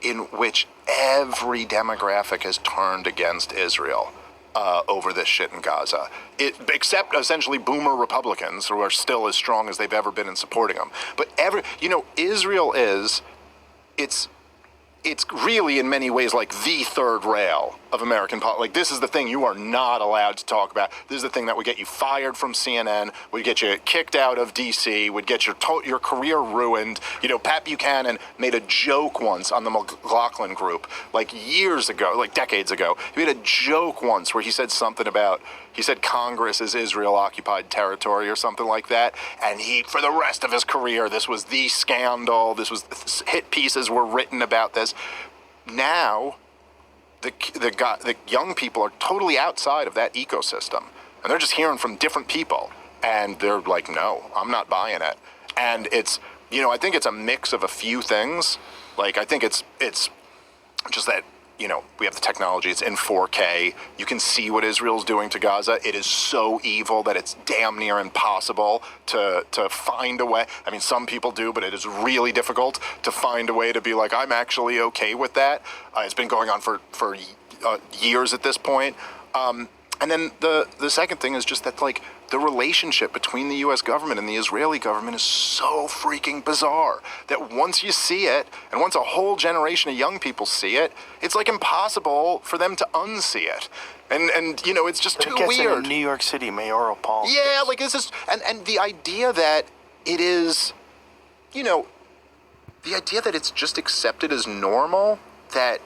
in which every demographic has turned against Israel over this shit in Gaza. Except essentially boomer Republicans who are still as strong as they've ever been in supporting them. But Israel it's really in many ways like the third rail of American politics. Like, this is the thing you are not allowed to talk about. This is the thing that would get you fired from CNN, would get you kicked out of DC, would get your career ruined. Pat Buchanan made a joke once on the McLaughlin Group, like years ago, like decades ago. He made a joke once where he said something about, he said Congress is Israel-occupied territory or something like that. And for the rest of his career, this was the scandal. Hit pieces were written about this. Now, the young people are totally outside of that ecosystem. And they're just hearing from different people. And they're like, no, I'm not buying it. And it's, I think it's a mix of a few things. Like, I think it's just that, we have the technology, it's in 4K. You can see what Israel's doing to Gaza. It is so evil that it's damn near impossible to find a way. I mean, some people do, but it is really difficult to find a way to be like, I'm actually okay with that. It's been going on for years at this point. And then the second thing is just that, like, the relationship between the U.S. government and the Israeli government is so freaking bizarre that once you see it, and once a whole generation of young people see it, it's like impossible for them to unsee it. And it's just too weird. It gets into New York City mayoral politics. Yeah, like, it's just, and the idea that it is, the idea that it's just accepted as normal, that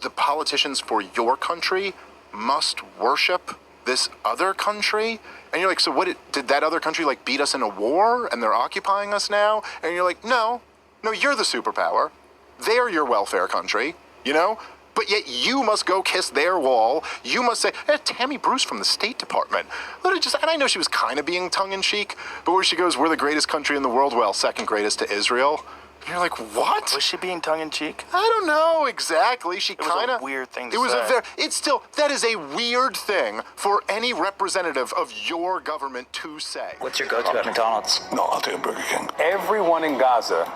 the politicians for your country must worship this other country, and you're like, so what did that other country like beat us in a war and they're occupying us now? And you're like, no, you're the superpower, they're your welfare country, but yet you must go kiss their wall. You must say, Tammy Bruce from the State Department, and I know she was kind of being tongue-in-cheek, but where she goes, we're the greatest country in the world, well, second greatest to Israel. And you're like, what? Was she being tongue-in-cheek? I don't know exactly. She kind of... It was a weird thing to say. That is a weird thing for any representative of your government to say. What's your go-to at McDonald's? No, I'll take a Burger King. Everyone in Gaza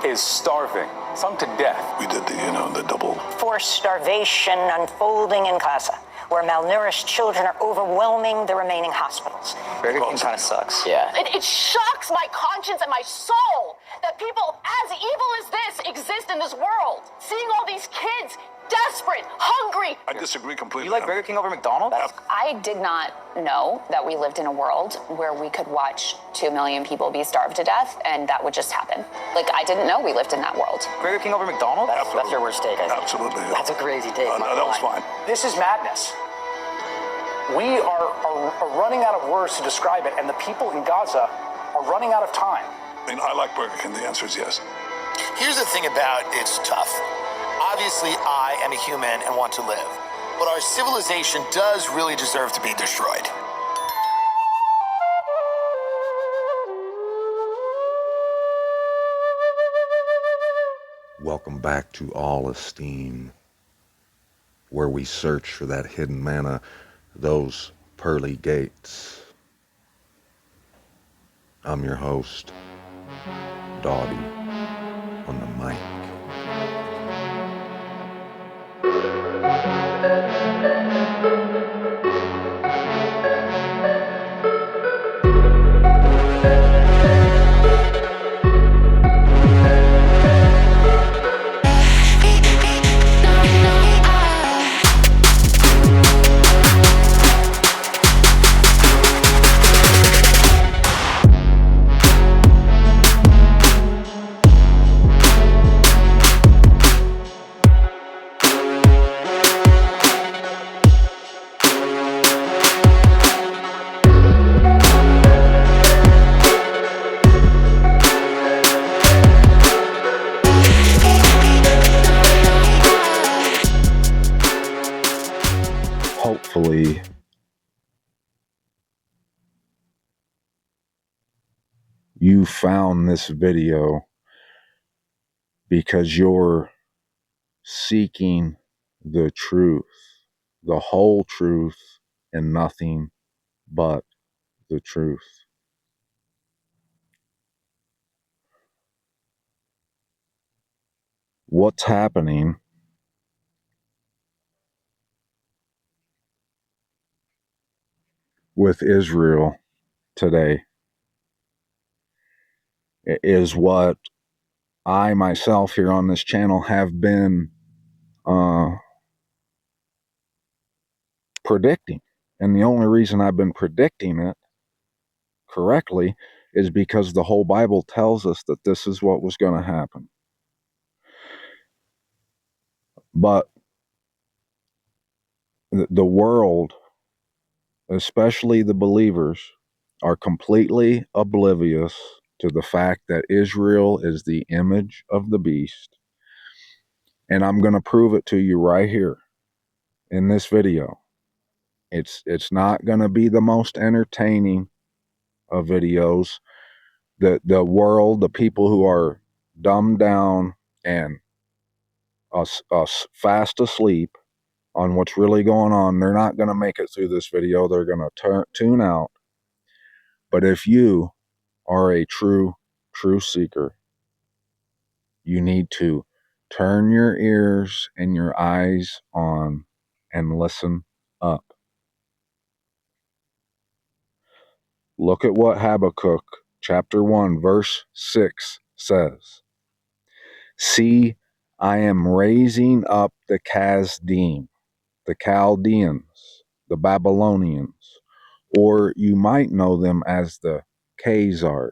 is starving, some to death. We did the double. Forced starvation unfolding in Gaza, where malnourished children are overwhelming the remaining hospitals. Burger King kind of sucks. Yeah. It shocks my conscience and my soul that people as evil as this exist in this world. Seeing all these kids desperate, hungry. I disagree completely. You like Burger King over McDonald's? I did not know that we lived in a world where we could watch 2 million people be starved to death and that would just happen. Like, I didn't know we lived in that world. Burger King over McDonald's? That's your worst take, I think. Absolutely. That's a crazy take. No, that was fine. This is madness. We are running out of words to describe it, and the people in Gaza are running out of time. I like Burger King. The answer is yes. Here's the thing about it's tough. Obviously, I am a human and want to live, but our civilization does really deserve to be destroyed. Welcome back to All Esteem, where we search for that hidden manna, those pearly gates. I'm your host, Dottie, on the mic. Hopefully you found this video because you're seeking the truth, the whole truth, and nothing but the truth. what's happening with Israel today is what I myself here on this channel have been predicting. And the only reason I've been predicting it correctly is because the whole Bible tells us that this is what was going to happen. But the world, especially the believers, are completely oblivious to the fact that Israel is the image of the beast. And I'm going to prove it to you right here in this video. It's not going to be the most entertaining of videos. The world, the people who are dumbed down and us fast asleep on what's really going on, they're not going to make it through this video. They're going to tune out. But if you are a true seeker, you need to turn your ears and your eyes on and listen up. Look at what Habakkuk chapter 1 verse 6 says. See, I am raising up the Kasdim, the Chaldeans, the Babylonians, or you might know them as the Khazars,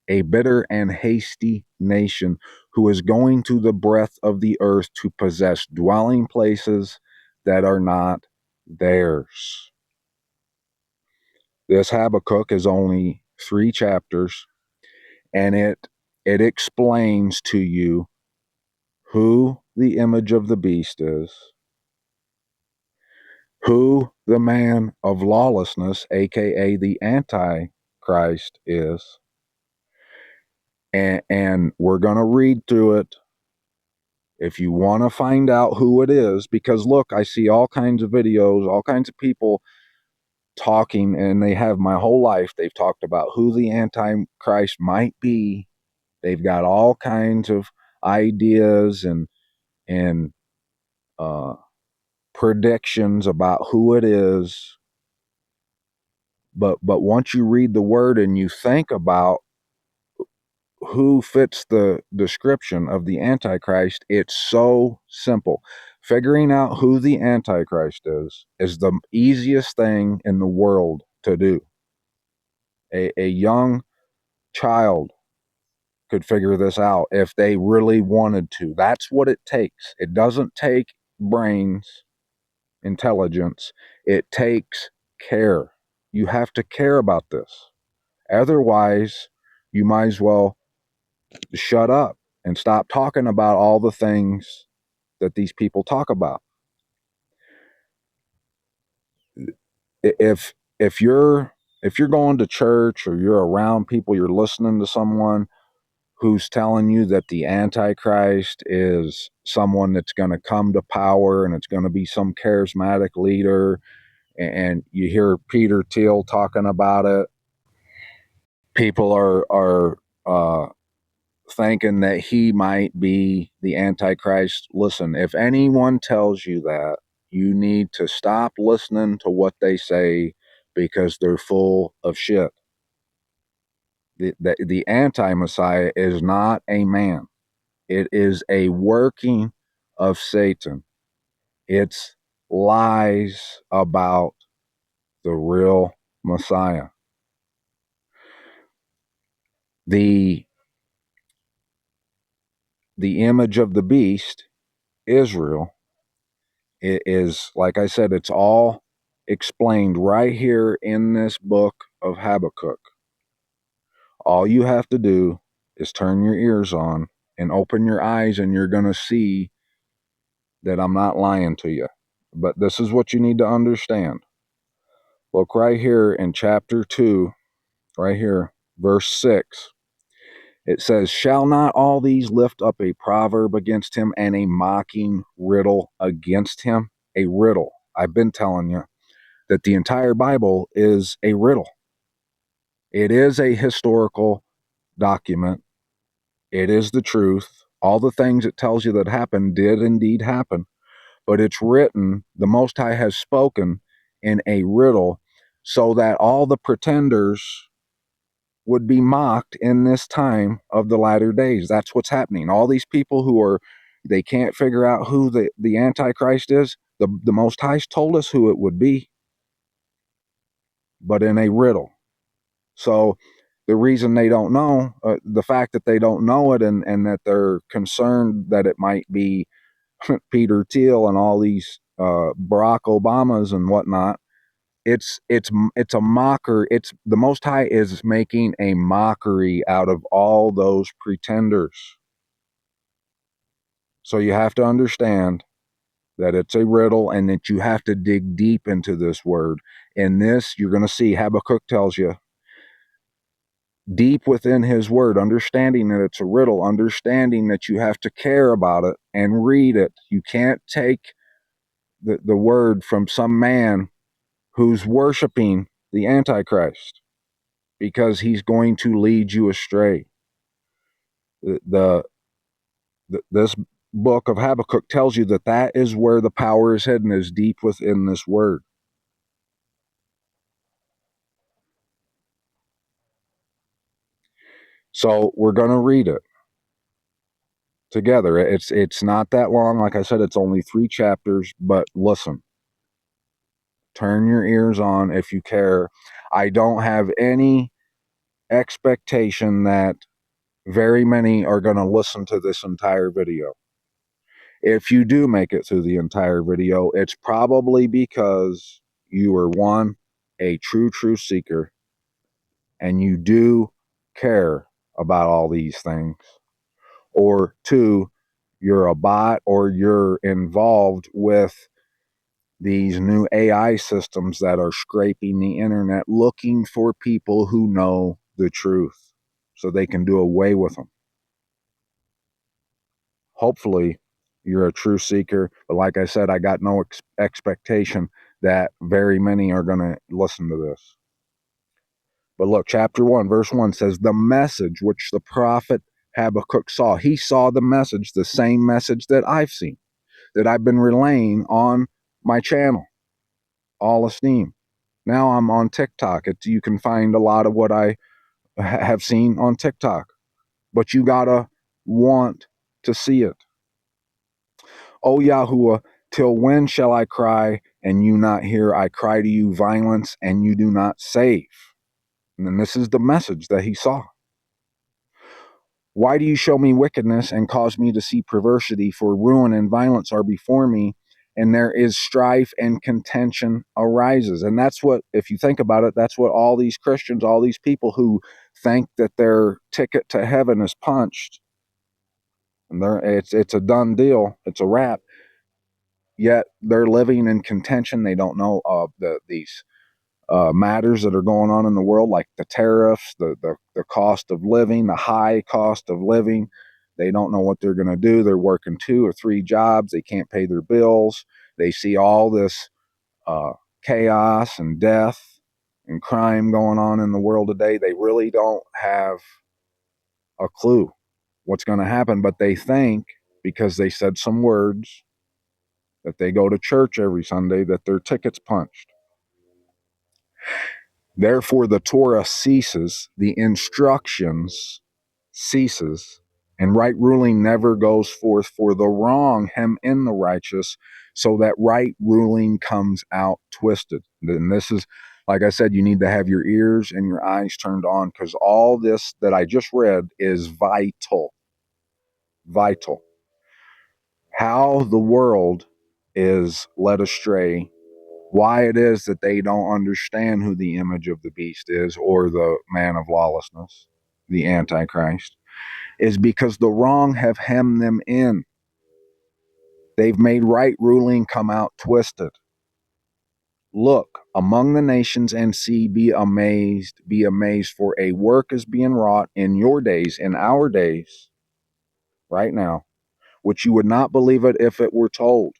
a bitter and hasty nation who is going to the breadth of the earth to possess dwelling places that are not theirs. This Habakkuk is only 3 chapters, and it explains to you who the image of the beast is, who the man of lawlessness, aka the Antichrist, is. And we're going to read through it if you want to find out who it is, because look, I see all kinds of videos, all kinds of people talking, and they have my whole life. They've talked about who the Antichrist might be. They've got all kinds of ideas and predictions about who it is. But once you read the word and you think about who fits the description of the Antichrist, it's so simple. Figuring out who the Antichrist is the easiest thing in the world to do. A young child could figure this out if they really wanted to. That's what it takes. It doesn't take brains, intelligence. It takes care. You have to care about this. Otherwise, you might as well shut up and stop talking about all the things that these people talk about. If you're going to church or you're around people, you're listening to someone who's telling you that the Antichrist is someone that's going to come to power and it's going to be some charismatic leader, and you hear Peter Thiel talking about it, people are thinking that he might be the Antichrist. Listen, if anyone tells you that, you need to stop listening to what they say, because they're full of shit. The anti-Messiah is not a man. It is a working of Satan. It's lies about the real Messiah. The image of the beast, Israel, it is, like I said, it's all explained right here in this book of Habakkuk. All you have to do is turn your ears on and open your eyes, and you're going to see that I'm not lying to you. But this is what you need to understand. Look right here in chapter 2, right here, verse 6. It says, shall not all these lift up a proverb against him and a mocking riddle against him? A riddle. I've been telling you that the entire Bible is a riddle. It is a historical document. It is the truth. All the things it tells you that happened did indeed happen, but it's written, the Most High has spoken in a riddle so that all the pretenders would be mocked in this time of the latter days. That's what's happening. All these people they can't figure out who the Antichrist is. The Most High told us who it would be, but in a riddle. So the reason they don't know, the fact that they don't know it and that they're concerned that it might be Peter Thiel and all these Barack Obamas and whatnot, it's a mocker. It's the Most High is making a mockery out of all those pretenders. So you have to understand that it's a riddle and that you have to dig deep into this word. In this, you're going to see Habakkuk tells you deep within his word, understanding that it's a riddle, understanding that you have to care about it and read it. You can't take the word from some man who's worshiping the Antichrist, because he's going to lead you astray. This book of Habakkuk tells you that is where the power is hidden, is deep within this word. So we're going to read it together. It's not that long. Like I said, it's only 3 chapters, but listen. Turn your ears on if you care. I don't have any expectation that very many are going to listen to this entire video. If you do make it through the entire video, it's probably because you are, one, a true seeker, and you do care about all these things, or 2, you're a bot or you're involved with these new AI systems that are scraping the internet looking for people who know the truth so they can do away with them. Hopefully, you're a true seeker, but like I said, I got no expectation that very many are going to listen to this. But look, chapter 1, verse 1 says, the message which the prophet Habakkuk saw. He saw the message, the same message that I've seen, that I've been relaying on my channel, All Esteem. Now I'm on TikTok. You can find a lot of what I have seen on TikTok, but you gotta want to see it. O Yahuwah, till when shall I cry and you not hear? I cry to you violence and you do not save. And then this is the message that he saw. Why do you show me wickedness and cause me to see perversity? For ruin and violence are before me, and there is strife and contention arises. And that's what, if you think about it, that's what all these Christians, all these people who think that their ticket to heaven is punched, and it's a done deal, it's a wrap, yet they're living in contention. They don't know these matters that are going on in the world, like the tariffs, the cost of living, the high cost of living. They don't know what they're going to do. They're working 2 or 3 jobs. They can't pay their bills. They see all this chaos and death and crime going on in the world today. They really don't have a clue what's going to happen, but they think, because they said some words, that they go to church every Sunday, that their ticket's punched. Therefore, the Torah ceases, the instructions ceases, and right ruling never goes forth, for the wrong hem in the righteous, so that right ruling comes out twisted. And this is, like I said, you need to have your ears and your eyes turned on, because all this that I just read is vital. Vital. How the world is led astray, why it is that they don't understand who the image of the beast is, or the man of lawlessness, the Antichrist, is because the wrong have hemmed them in. They've made right ruling come out twisted. Look among the nations and see, be amazed, for a work is being wrought in your days, in our days, right now, which you would not believe it if it were told.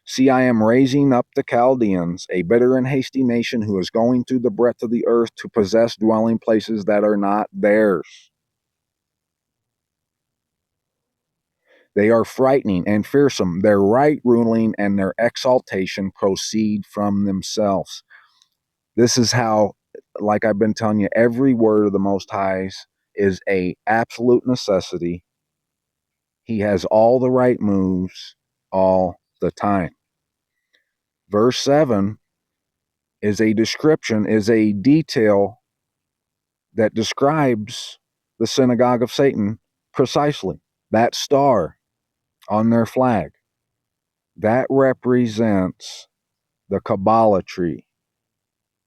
See, I am raising up the Chaldeans, a bitter and hasty nation who is going through the breadth of the earth to possess dwelling places that are not theirs. They are frightening and fearsome. Their right ruling and their exaltation proceed from themselves. This is how, like I've been telling you, every word of the Most High's is a absolute necessity. He has all the right moves all the time. Verse 7 is a description, is a detail that describes the synagogue of Satan precisely. That star on their flag, that represents the Kabbalah tree,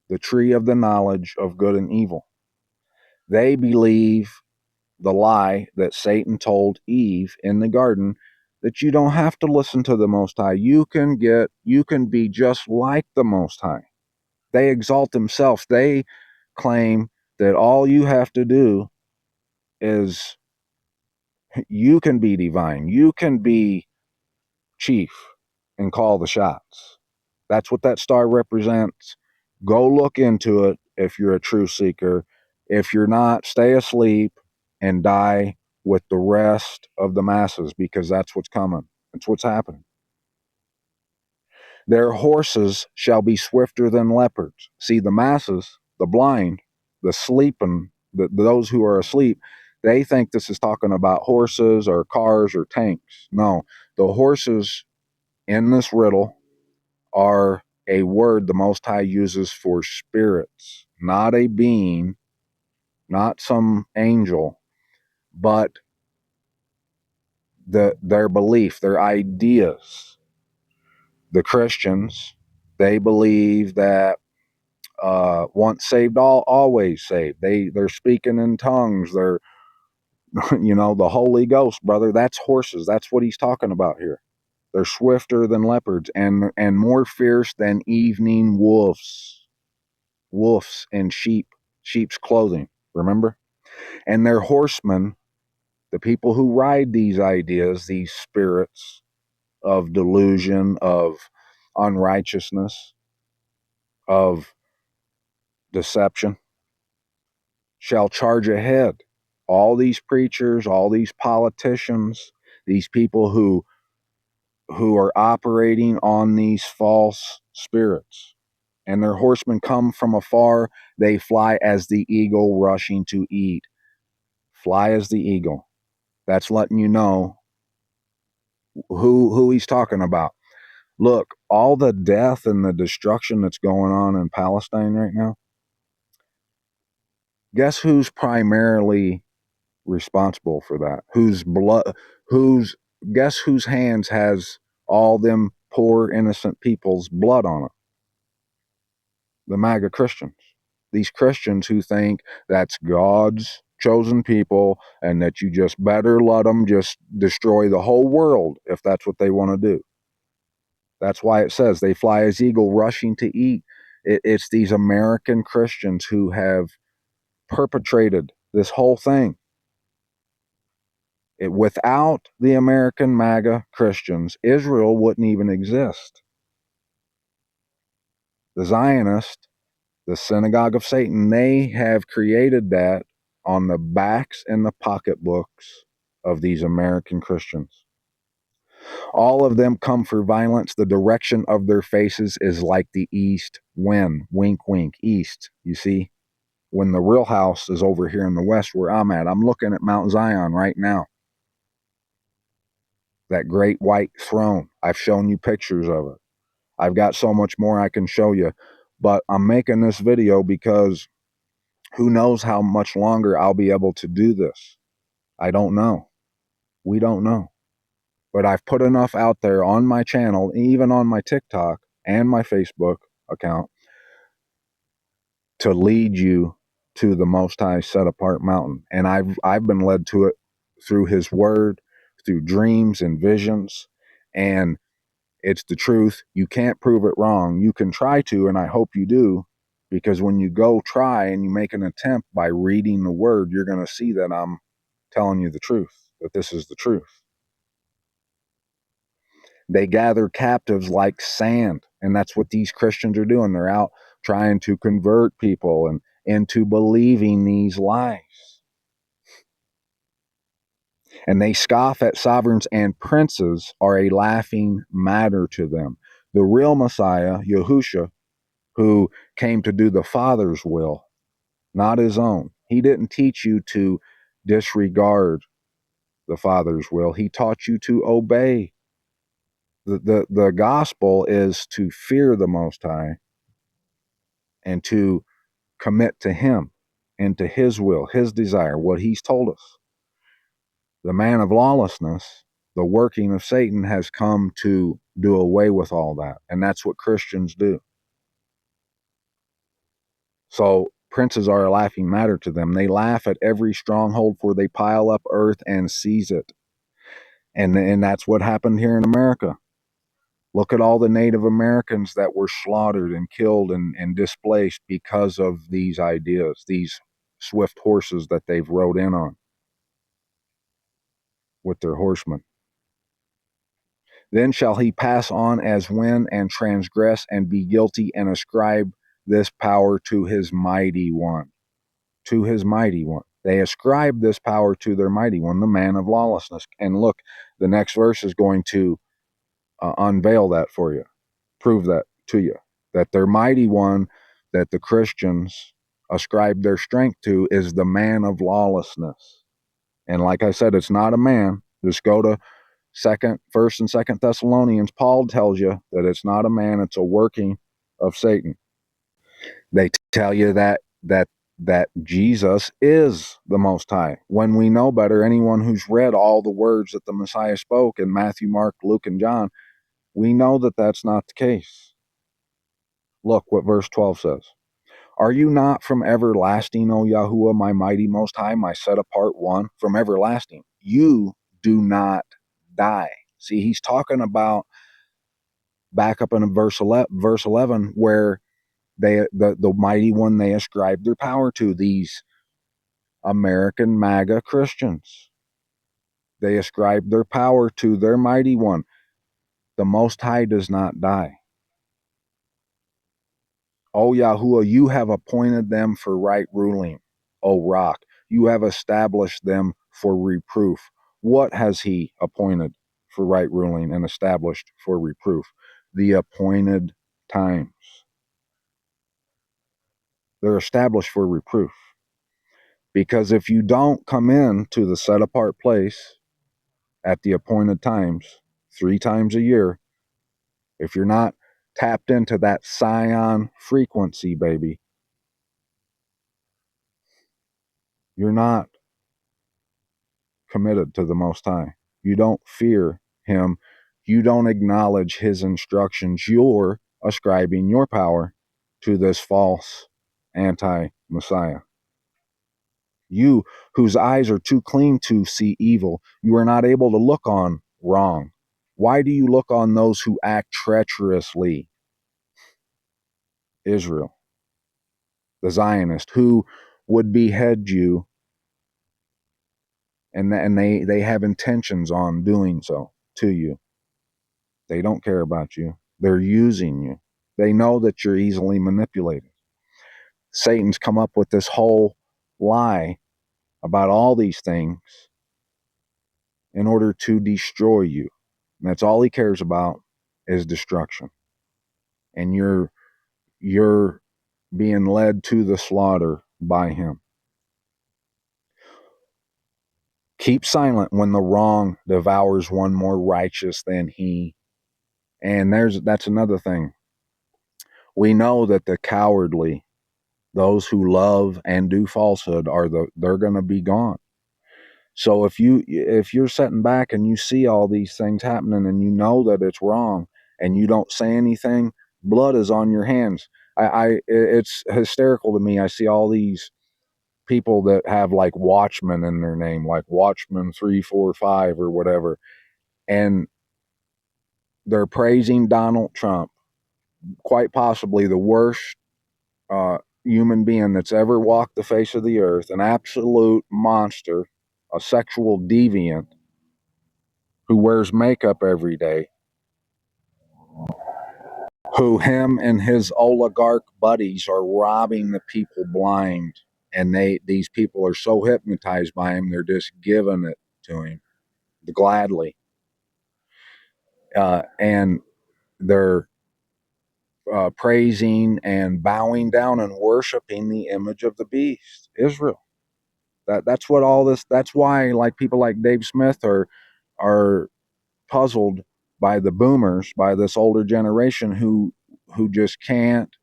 the tree of the knowledge of good and evil. They believe the lie that Satan told Eve in the garden, that you don't have to listen to the Most High. You can be just like the Most High. They exalt themselves. They claim that all you have to do is you can be divine. You can be chief and call the shots. That's what that star represents. Go look into it if you're a true seeker. If you're not, stay asleep and die with the rest of the masses, because that's what's coming. That's what's happening. Their horses shall be swifter than leopards. See, the masses, the blind, the sleeping, those who are asleep, they think this is talking about horses or cars or tanks. No, the horses in this riddle are a word the Most High uses for spirits, not a being, not some angel, but their belief, their ideas. The Christians, they believe that once saved, always saved. They're speaking in tongues. They're, the Holy Ghost, brother. That's horses. That's what he's talking about here. They're swifter than leopards and more fierce than evening wolves. Wolves in sheep's clothing. Remember? And their horsemen, the people who ride these ideas, these spirits of delusion, of unrighteousness, of deception, shall charge ahead. All these preachers, all these politicians, these people who are operating on these false spirits, and their horsemen come from afar. They fly as the eagle rushing to eat. Fly as the eagle. That's letting you know who he's talking about. Look, all the death and the destruction that's going on in Palestine right now, guess who's primarily responsible for that? Guess whose hands has all them poor innocent people's blood on it? The MAGA Christians. These Christians who think that's God's chosen people and that you just better let them just destroy the whole world if that's what they want to do. That's why it says they fly as eagle rushing to eat. It's these American Christians who have perpetrated this whole thing. Without the American MAGA Christians, Israel wouldn't even exist. The Zionists, the synagogue of Satan, they have created that on the backs and the pocketbooks of these American Christians. All of them come for violence. The direction of their faces is like the east wind. Wink, wink, east. You see, when the real house is over here in the west where I'm at. I'm looking at Mount Zion right now. That great white throne. I've shown you pictures of it. I've got so much more I can show you. But I'm making this video because who knows how much longer I'll be able to do this. I don't know. We don't know. But I've put enough out there on my channel, even on my TikTok and my Facebook account, to lead you to the Most High set apart mountain. And I've been led to it through his word, through dreams and visions, and it's the truth. You can't prove it wrong. You can try to, and I hope you do, because when you go try and you make an attempt by reading the word, you're going to see that I'm telling you the truth, that this is the truth. They gather captives like sand, and that's what these Christians are doing. They're out trying to convert people and into believing these lies. And they scoff at sovereigns, and princes are a laughing matter to them. The real Messiah, Yahusha, who came to do the Father's will, not his own. He didn't teach you to disregard the Father's will. He taught you to obey. The gospel is to fear the Most High and to commit to him and to his will, his desire, what he's told us. The man of lawlessness, the working of Satan, has come to do away with all that. And that's what Christians do. So princes are a laughing matter to them. They laugh at every stronghold, for they pile up earth and seize it. And that's what happened here in America. Look at all the Native Americans that were slaughtered and killed and displaced because of these ideas, these swift horses that they've rode in on with their horsemen. Then shall he pass on as when and transgress and be guilty and ascribe this power to his mighty one. To his mighty one. They ascribe this power to their mighty one, the man of lawlessness. And look, the next verse is going to unveil that for you, prove that to you, that their mighty one that the Christians ascribe their strength to is the man of lawlessness. And like I said, it's not a man. Just go to First and Second Thessalonians. Paul tells you that it's not a man, it's a working of Satan. They tell you that Jesus is the Most High. When we know better, anyone who's read all the words that the Messiah spoke in Matthew, Mark, Luke, and John, we know that that's not the case. Look what verse 12 says. Are you not from everlasting, O Yahuwah, my mighty Most High, my set apart one? From everlasting. You do not die. See, he's talking about back up in verse 11 where the mighty one they ascribe their power to, these American MAGA Christians. They ascribe their power to their mighty one. The Most High does not die. O Yahuwah, you have appointed them for right ruling. O Rock, you have established them for reproof. What has he appointed for right ruling and established for reproof? The appointed times. They're established for reproof. Because if you don't come in to the set apart place at the appointed times, 3 times a year, if you're not tapped into that Scion frequency, baby, you're not committed to the Most High. You don't fear him. You don't acknowledge his instructions. You're ascribing your power to this false anti-Messiah. You, whose eyes are too clean to see evil, you are not able to look on wrong. Why do you look on those who act treacherously? Israel, the Zionist, who would behead you, and they have intentions on doing so to you. They don't care about you. They're using you. They know that you're easily manipulated. Satan's come up with this whole lie about all these things in order to destroy you. And that's all he cares about is destruction. And you're being led to the slaughter by him. Keep silent when the wrong devours one more righteous than he. And that's another thing. We know that the cowardly, those who love and do falsehood, they're going to be gone. So if you're sitting back and you see all these things happening and you know that it's wrong and you don't say anything, blood is on your hands. It's hysterical to me. I see all these people that have like Watchmen in their name, like Watchmen 345 or whatever, and they're praising Donald Trump, quite possibly the worst human being that's ever walked the face of the earth, an absolute monster, a sexual deviant who wears makeup every day, who him and his oligarch buddies are robbing the people blind, and these people are so hypnotized by him, they're just giving it to him gladly. And they're praising and bowing down and worshiping the image of the beast, Israel. That's what all this. That's why, like, people like Dave Smith are puzzled by the boomers, by this older generation who just can't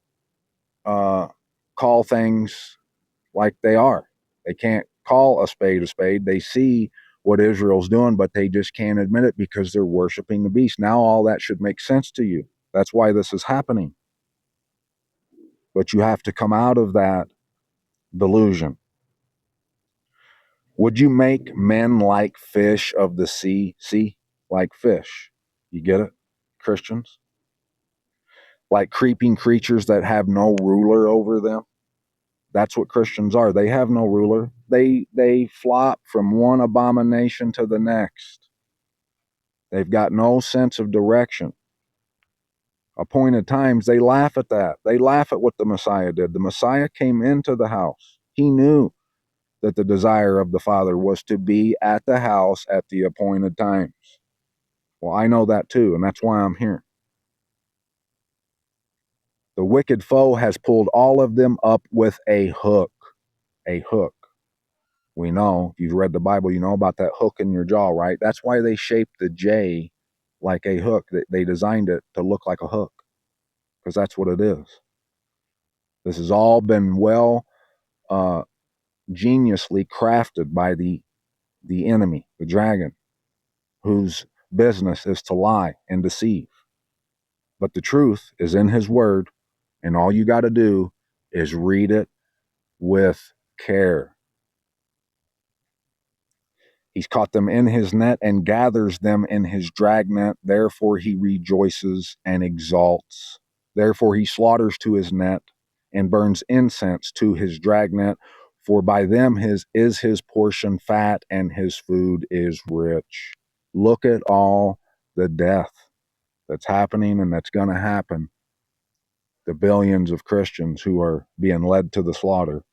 call things like they are. They can't call a spade a spade. They see what Israel's doing, but they just can't admit it because they're worshiping the beast. Now all that should make sense to you. That's why this is happening. But you have to come out of that delusion. Would you make men like fish of the sea? See, like fish. You get it, Christians? Like creeping creatures that have no ruler over them. That's what Christians are. They have no ruler. They flop from one abomination to the next. They've got no sense of direction. Appointed times, they laugh at that. They laugh at what the Messiah did. The Messiah came into the house. He knew that the desire of the Father was to be at the house at the appointed times. Well, I know that too, and that's why I'm here. The wicked foe has pulled all of them up with a hook. A hook. We know, if you've read the Bible, you know about that hook in your jaw, right? That's why they shaped the J like a hook. They designed it to look like a hook, because that's what it is. This has all been well geniusly crafted by the enemy, the dragon, whose business is to lie and deceive. But the truth is in his word, and all you got to do is read it with care. He's caught them in his net and gathers them in his dragnet. Therefore he rejoices and exalts. Therefore he slaughters to his net and burns incense to his dragnet. For by them is his portion fat, and his food is rich. Look at all the death that's happening and that's going to happen. The billions of Christians who are being led to the slaughter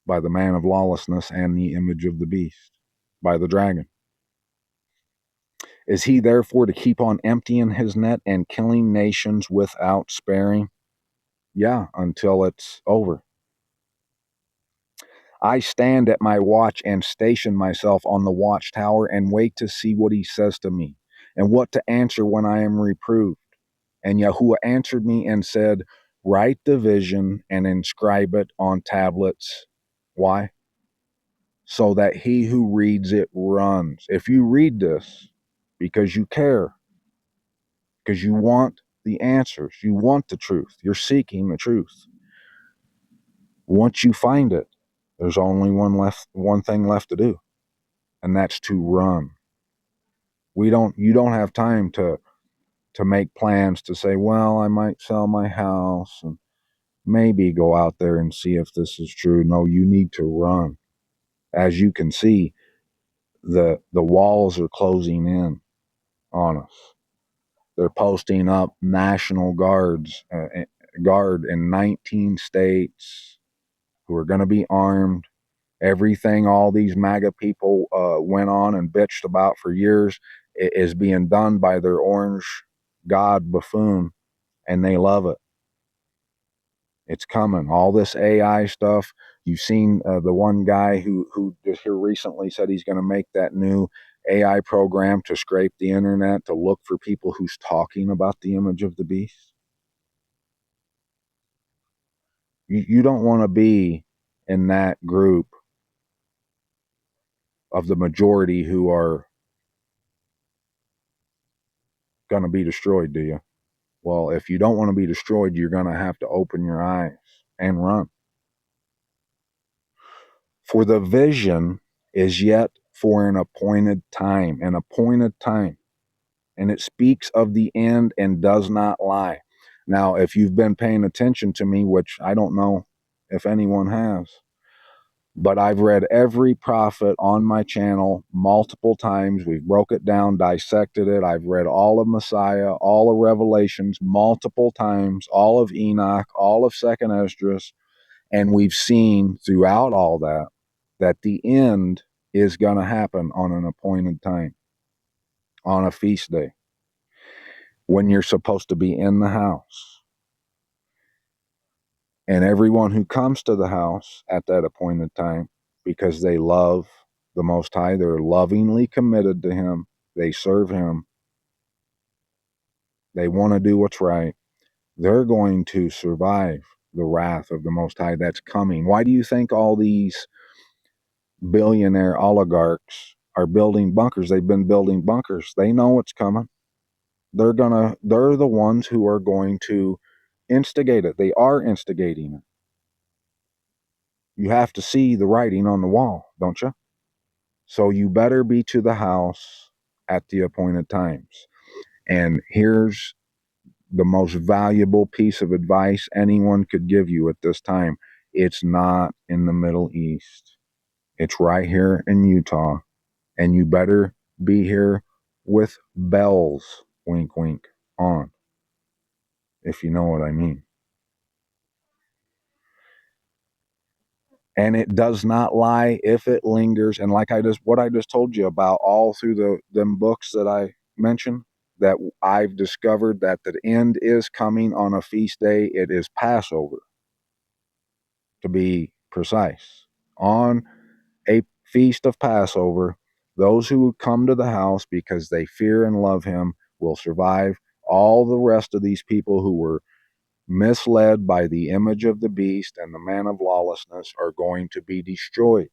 by the man of lawlessness and the image of the beast, by the dragon. Is he therefore to keep on emptying his net and killing nations without sparing? Yeah, until it's over. I stand at my watch and station myself on the watchtower and wait to see what he says to me and what to answer when I am reproved. And Yahuwah answered me and said, write the vision and inscribe it on tablets. Why? So that he who reads it runs. If you read this because you care, because you want the answers, you want the truth, you're seeking the truth. Once you find it, there's only one thing left to do, and that's to run. You don't have time to make plans to say, well, I might sell my house and maybe go out there and see if this is true. No, you need to run. As you can see, the walls are closing in on us. They're posting up National Guard in 19 states who are going to be armed. Everything all these MAGA people went on and bitched about for years is being done by their orange god buffoon, and they love it. It's coming. All this AI stuff. You've seen the one guy who just here recently said he's going to make that new AI program to scrape the internet to look for people who's talking about the image of the beast. You don't want to be in that group of the majority who are going to be destroyed, do you? Well, if you don't want to be destroyed, you're going to have to open your eyes and run. For the vision is yet for an appointed time, and it speaks of the end and does not lie. Now, if you've been paying attention to me, which I don't know if anyone has, but I've read every prophet on my channel multiple times. We've broke it down, dissected it. I've read all of Messiah, all of Revelations multiple times, all of Enoch, all of 2nd Esdras, and we've seen throughout all that the end is going to happen on an appointed time, on a feast day, when you're supposed to be in the house. And everyone who comes to the house at that appointed time, because they love the Most High, they're lovingly committed to Him, they serve Him, they want to do what's right, they're going to survive the wrath of the Most High that's coming. Why do you think all these billionaire oligarchs are building bunkers? They've been building bunkers. They know what's coming. They're the ones who are going to instigate it. They are instigating it. You have to see the writing on the wall, don't you? So you better be to the house at the appointed times. And here's the most valuable piece of advice anyone could give you at this time. It's not in the Middle East. It's right here in Utah. And you better be here with bells, wink, wink, on, if you know what I mean. And it does not lie if it lingers. And like what I just told you about all through them books that I mentioned, that I've discovered that the end is coming on a feast day. It is Passover, to be precise. On a feast of Passover, those who come to the house because they fear and love Him will survive. All the rest of these people who were misled by the image of the beast and the man of lawlessness are going to be destroyed.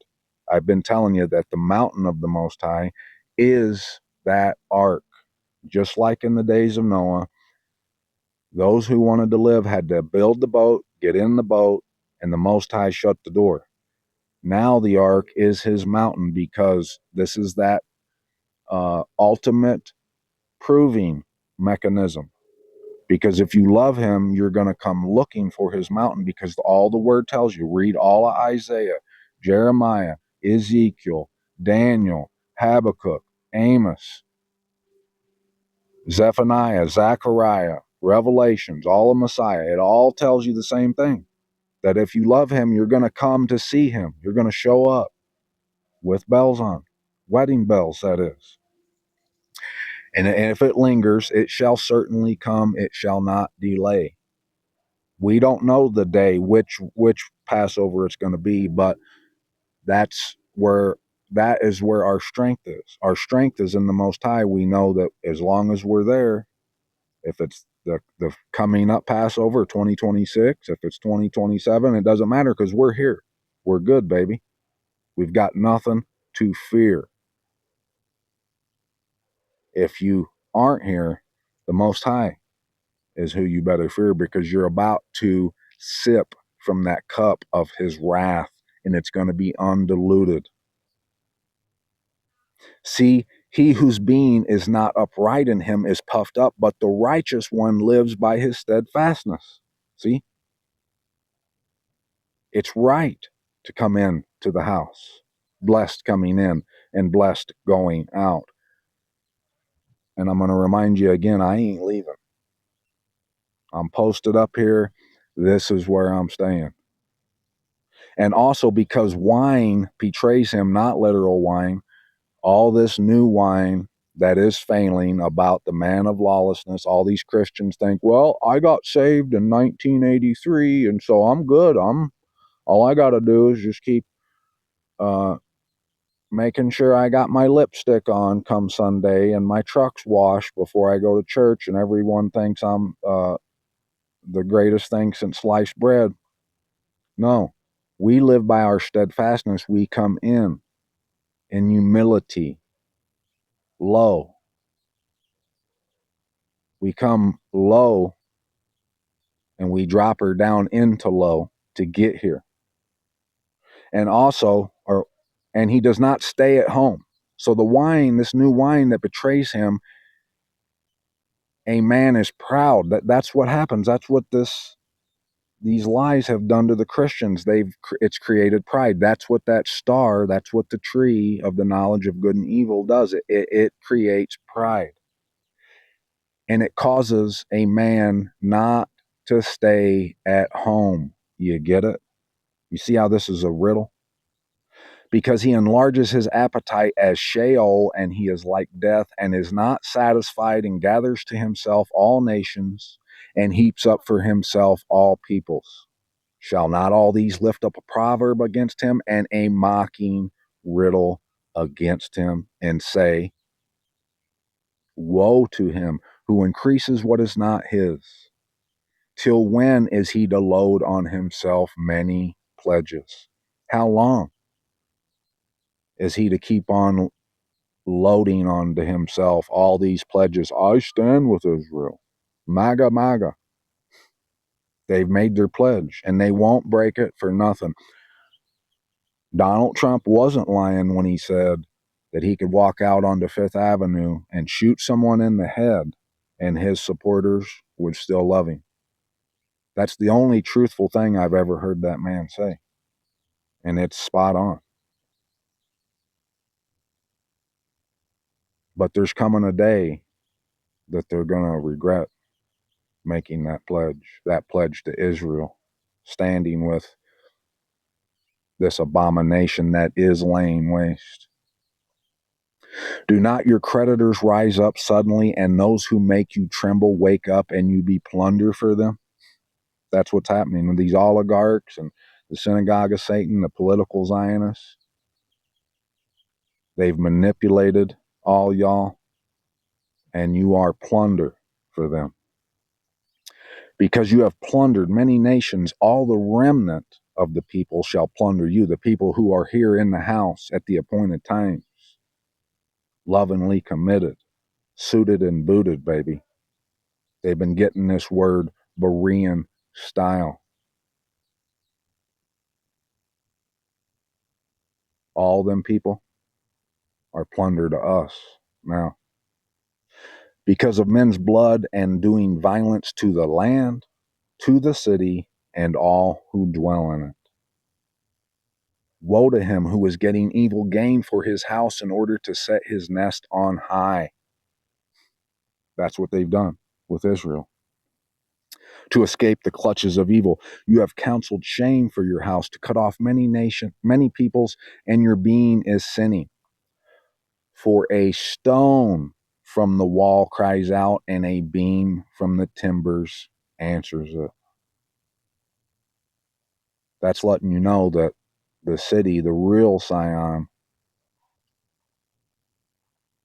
I've been telling you that the mountain of the Most High is that ark. Just like in the days of Noah, those who wanted to live had to build the boat, get in the boat, and the Most High shut the door. Now the ark is His mountain, because this is that ultimate proving mechanism. Because if you love Him, you're going to come looking for His mountain, because all the Word tells you. Read all of Isaiah, Jeremiah, Ezekiel, Daniel, Habakkuk, Amos, Zephaniah, Zechariah, Revelations, all of Messiah. It all tells you the same thing. That if you love Him, you're going to come to see Him. You're going to show up with bells on. Wedding bells, that is. And if it lingers, it shall certainly come. It shall not delay. We don't know the day which Passover it's going to be, but that is where our strength is. Our strength is in the Most High. We know that as long as we're there, if it's the coming up Passover 2026, if it's 2027, it doesn't matter, because we're here. We're good, baby. We've got nothing to fear. If you aren't here, the Most High is who you better fear, because you're about to sip from that cup of His wrath, and it's going to be undiluted. See, he whose being is not upright in him is puffed up, but the righteous one lives by his steadfastness. See? It's right to come in to the house, blessed coming in and blessed going out. And I'm going to remind you again, I ain't leaving. I'm posted up here. This is where I'm staying. And also because wine betrays him, not literal wine, all this new wine that is failing about the man of lawlessness. All these Christians think, well, I got saved in 1983, and so I'm good. All I got to do is just keep making sure I got my lipstick on come Sunday and my truck's washed before I go to church, and everyone thinks I'm the greatest thing since sliced bread. No, we live by our steadfastness. We come in humility, low. We come low and we drop her down into low to get here. And also, and he does not stay at home. So the wine, this new wine that betrays him, a man is proud. That's what happens. That's what these lies have done to the Christians. It's created pride. That's what that star, that's what the tree of the knowledge of good and evil does. It creates pride. And it causes a man not to stay at home. You get it? You see how this is a riddle? because he enlarges his appetite as Sheol, and he is like death, and is not satisfied, and gathers to himself all nations, and heaps up for himself all peoples. Shall not all these lift up a proverb against him, and a mocking riddle against him, and say, woe to him who increases what is not his? Till when is he to load on himself many pledges? How long is he to keep on loading onto himself all these pledges? I stand with Israel. MAGA, MAGA. They've made their pledge, and they won't break it for nothing. Donald Trump wasn't lying when he said that he could walk out onto Fifth Avenue and shoot someone in the head, and his supporters would still love him. That's the only truthful thing I've ever heard that man say. And it's spot on. But there's coming a day that they're going to regret making that pledge to Israel, standing with this abomination that is laying waste. Do not your creditors rise up suddenly, and those who make you tremble wake up, and you be plunder for them? That's what's happening with these oligarchs and the synagogue of Satan, the political Zionists. They've manipulated all y'all, and you are plunder for them. Because you have plundered many nations, all the remnant of the people shall plunder you, the people who are here in the house at the appointed times, lovingly committed, suited and booted, baby. They've been getting this word Berean style. All them people are plunder to us now. Because of men's blood and doing violence to the land, to the city, and all who dwell in it. Woe to him who is getting evil gain for his house in order to set his nest on high. That's what they've done with Israel. To escape the clutches of evil, you have counseled shame for your house, to cut off many peoples, and your being is sinning. For a stone from the wall cries out, and a beam from the timbers answers it. That's letting you know that the city, the real Zion,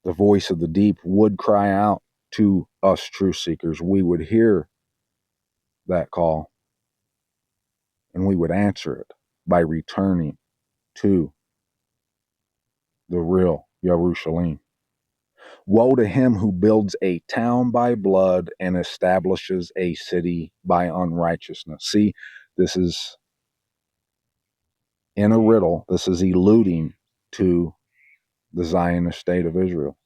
the voice of the deep, would cry out to us truth seekers. We would hear that call, and we would answer it by returning to the real Jerusalem. Woe to him who builds a town by blood and establishes a city by unrighteousness. See, this is in a riddle. This is alluding to the Zionist state of Israel.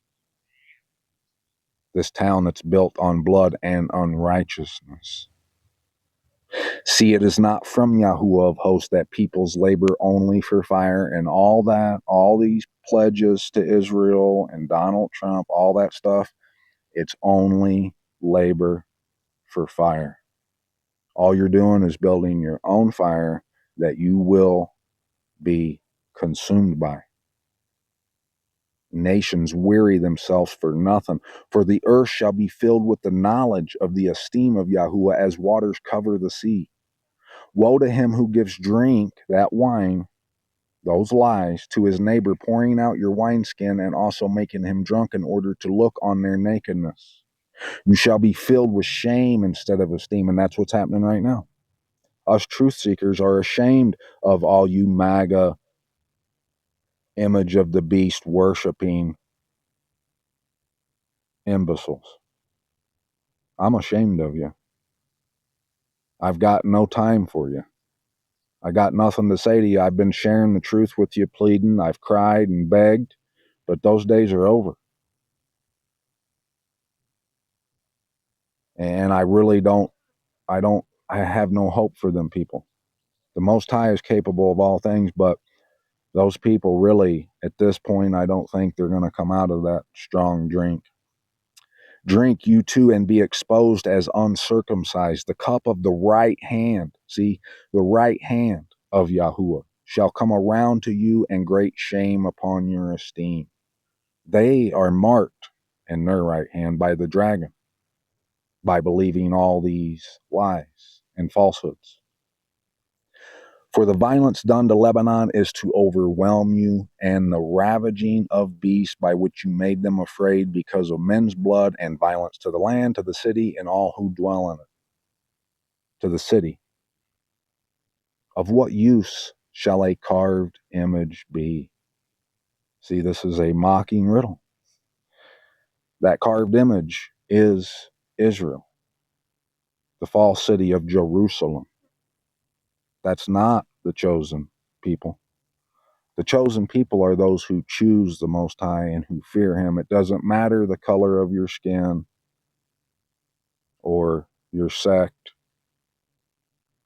This town that's built on blood and unrighteousness. See, it is not from Yahuwah of hosts that peoples labor only for fire, and all that, all these pledges to Israel and Donald Trump, all that stuff, it's only labor for fire. All you're doing is building your own fire that you will be consumed by. Nations weary themselves for nothing, for the earth shall be filled with the knowledge of the esteem of Yahuwah as waters cover the sea. Woe to him who gives drink, that wine, those lies, to his neighbor, pouring out your wineskin and also making him drunk in order to look on their nakedness. You shall be filled with shame instead of esteem, and that's what's happening right now. Us truth seekers are ashamed of all you MAGA, image of the beast worshiping imbeciles. I'm ashamed of you. I've got no time for you. I got nothing to say to you. I've been sharing the truth with you, pleading. I've cried and begged, but those days are over. And I really I have no hope for them people. The Most High is capable of all things, but those people really, at this point, I don't think they're going to come out of that strong drink. Drink you too and be exposed as uncircumcised, the cup of the right hand. See, the right hand of Yahuwah shall come around to you, and great shame upon your esteem. They are marked in their right hand by the dragon, by believing all these lies and falsehoods. For the violence done to Lebanon is to overwhelm you, and the ravaging of beasts by which you made them afraid, because of men's blood and violence to the land, to the city, and all who dwell in it. To the city. Of what use shall a carved image be? See, this is a mocking riddle. That carved image is Israel, the false city of Jerusalem. That's not the chosen people. The chosen people are those who choose the Most High and who fear Him. It doesn't matter the color of your skin or your sect.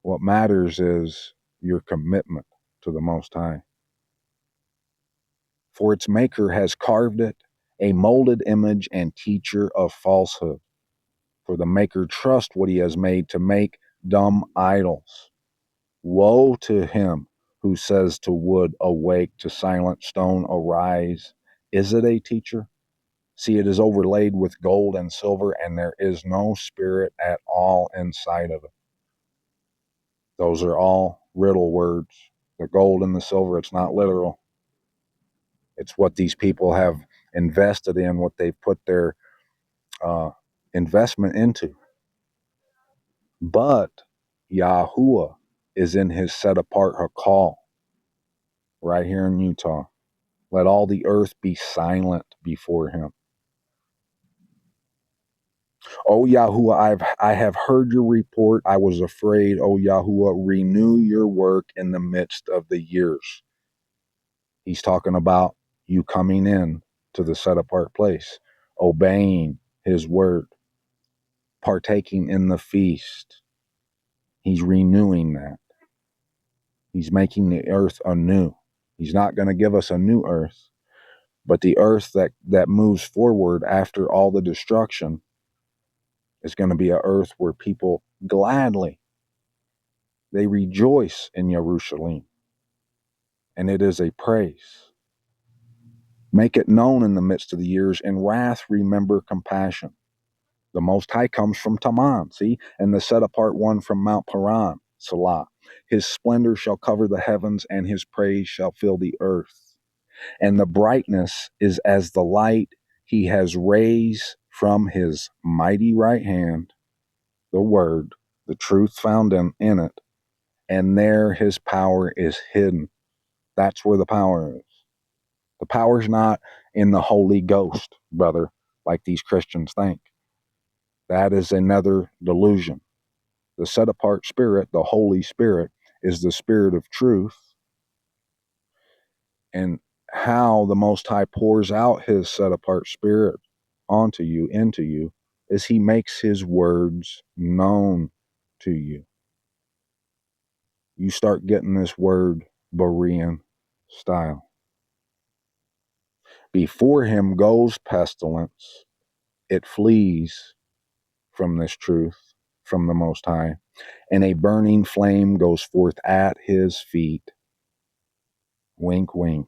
What matters is your commitment to the Most High. For its maker has carved it, a molded image and teacher of falsehood. For the maker trusts what he has made to make dumb idols. Woe to him who says to wood, awake, to silent stone, arise. Is it a teacher? See, it is overlaid with gold and silver, and there is no spirit at all inside of it. Those are all riddle words. The gold and the silver, it's not literal. It's what these people have invested in, what they've put their investment into. But Yahuwah is in his set apart Hakal, right here in Utah. Let all the earth be silent before him. O Yahuwah, I have heard your report. I was afraid. O Yahuwah, renew your work in the midst of the years. He's talking about you coming in to the set apart place, obeying his word, partaking in the feast. He's renewing that. He's making the earth anew. He's not going to give us a new earth, but the earth that moves forward after all the destruction is going to be an earth where people gladly, they rejoice in Jerusalem, and it is a praise. Make it known in the midst of the years. In wrath, remember compassion. The Most High comes from Taman, see? And the set apart one from Mount Paran, Salah. His splendor shall cover the heavens, and his praise shall fill the earth. And the brightness is as the light he has raised from his mighty right hand, the word, the truth found in it, and there his power is hidden. That's where the power is. The power's not in the Holy Ghost, brother, like these Christians think. That is another delusion. The set-apart Spirit, the Holy Spirit, is the Spirit of truth. And how the Most High pours out his set-apart Spirit onto you, into you, is he makes his words known to you. You start getting this word Berean style. Before him goes pestilence. It flees from this truth, from the Most High, and a burning flame goes forth at his feet. Wink, wink.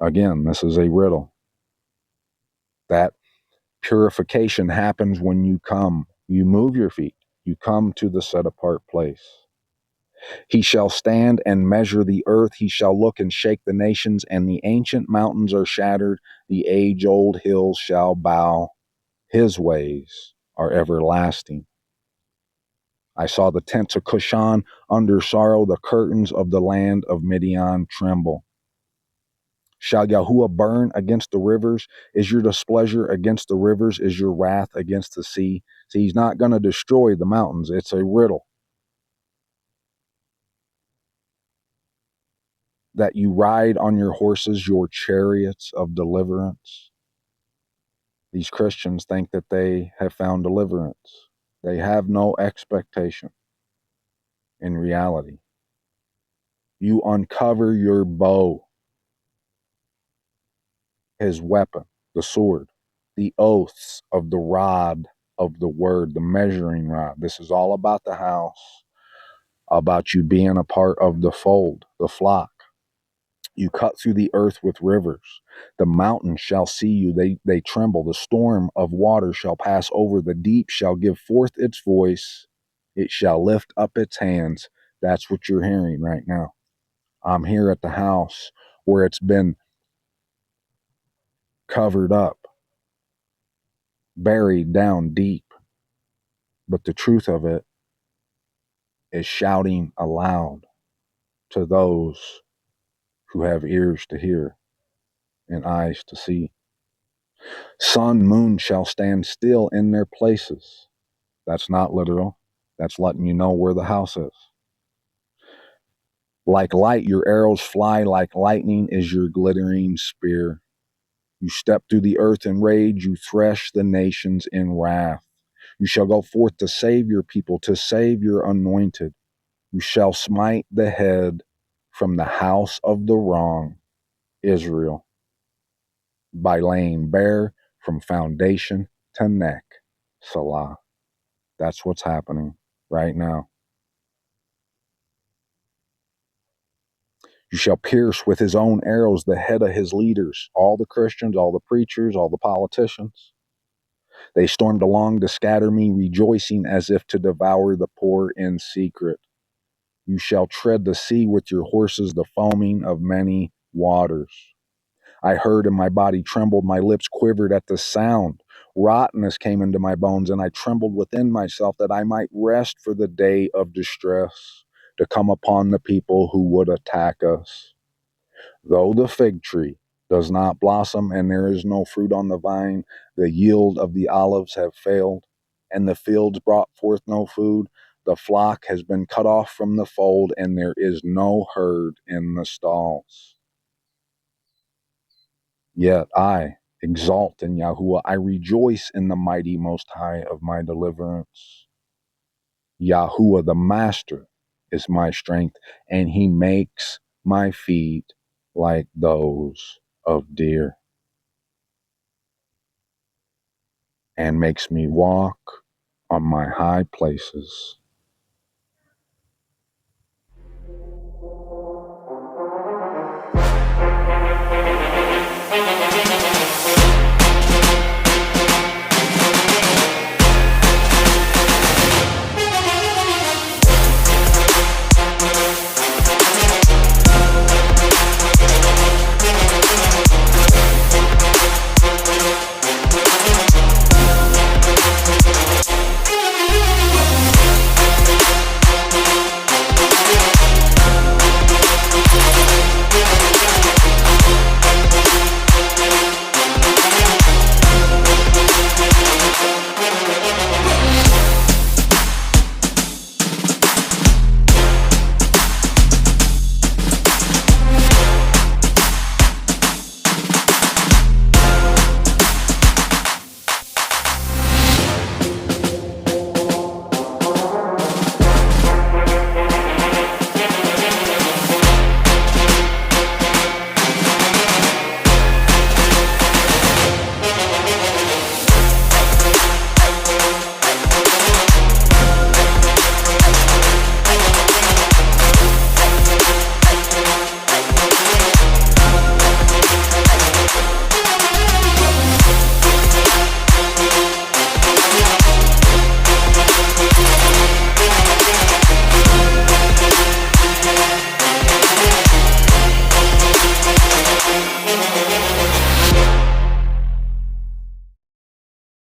Again, this is a riddle. That purification happens when you come. You move your feet. You come to the set-apart place. He shall stand and measure the earth. He shall look and shake the nations, and the ancient mountains are shattered. The age-old hills shall bow. His ways are everlasting. I saw the tents of Cushan under sorrow. The curtains of the land of Midian tremble. Shall Yahuwah burn against the rivers? Is your displeasure against the rivers? Is your wrath against the sea? See, he's not going to destroy the mountains. It's a riddle. That you ride on your horses, your chariots of deliverance. These Christians think that they have found deliverance. They have no expectation in reality. You uncover your bow, his weapon, the sword, the oaths of the rod of the word, the measuring rod. This is all about the house about you being a part of the fold, the flock. You cut through the earth with rivers. The mountains shall see you. They tremble. The storm of water shall pass over. The deep shall give forth its voice. It shall lift up its hands. That's what you're hearing right now. I'm here at the house where it's been covered up, buried down deep. But the truth of it is shouting aloud to those who have ears to hear and eyes to see. Sun, moon shall stand still in their places. That's not literal. That's letting you know where the house is. Like light, your arrows fly. Like lightning is your glittering spear. You step through the earth in rage. You thresh the nations in wrath. You shall go forth to save your people, to save your anointed. You shall smite the head from the house of the wrong, Israel, by laying bare from foundation to neck, Salah. That's what's happening right now. You shall pierce with his own arrows the head of his leaders, all the Christians, all the preachers, all the politicians. They stormed along to scatter me, rejoicing as if to devour the poor in secret. You shall tread the sea with your horses, the foaming of many waters. I heard and my body trembled, my lips quivered at the sound. Rottenness came into my bones, and I trembled within myself that I might rest for the day of distress to come upon the people who would attack us. Though the fig tree does not blossom and there is no fruit on the vine, the yield of the olives have failed, and the fields brought forth no food. The flock has been cut off from the fold, and there is no herd in the stalls. Yet I exalt in Yahuwah. I rejoice in the mighty Most High of my deliverance. Yahuwah the Master is my strength, and he makes my feet like those of deer, and makes me walk on my high places.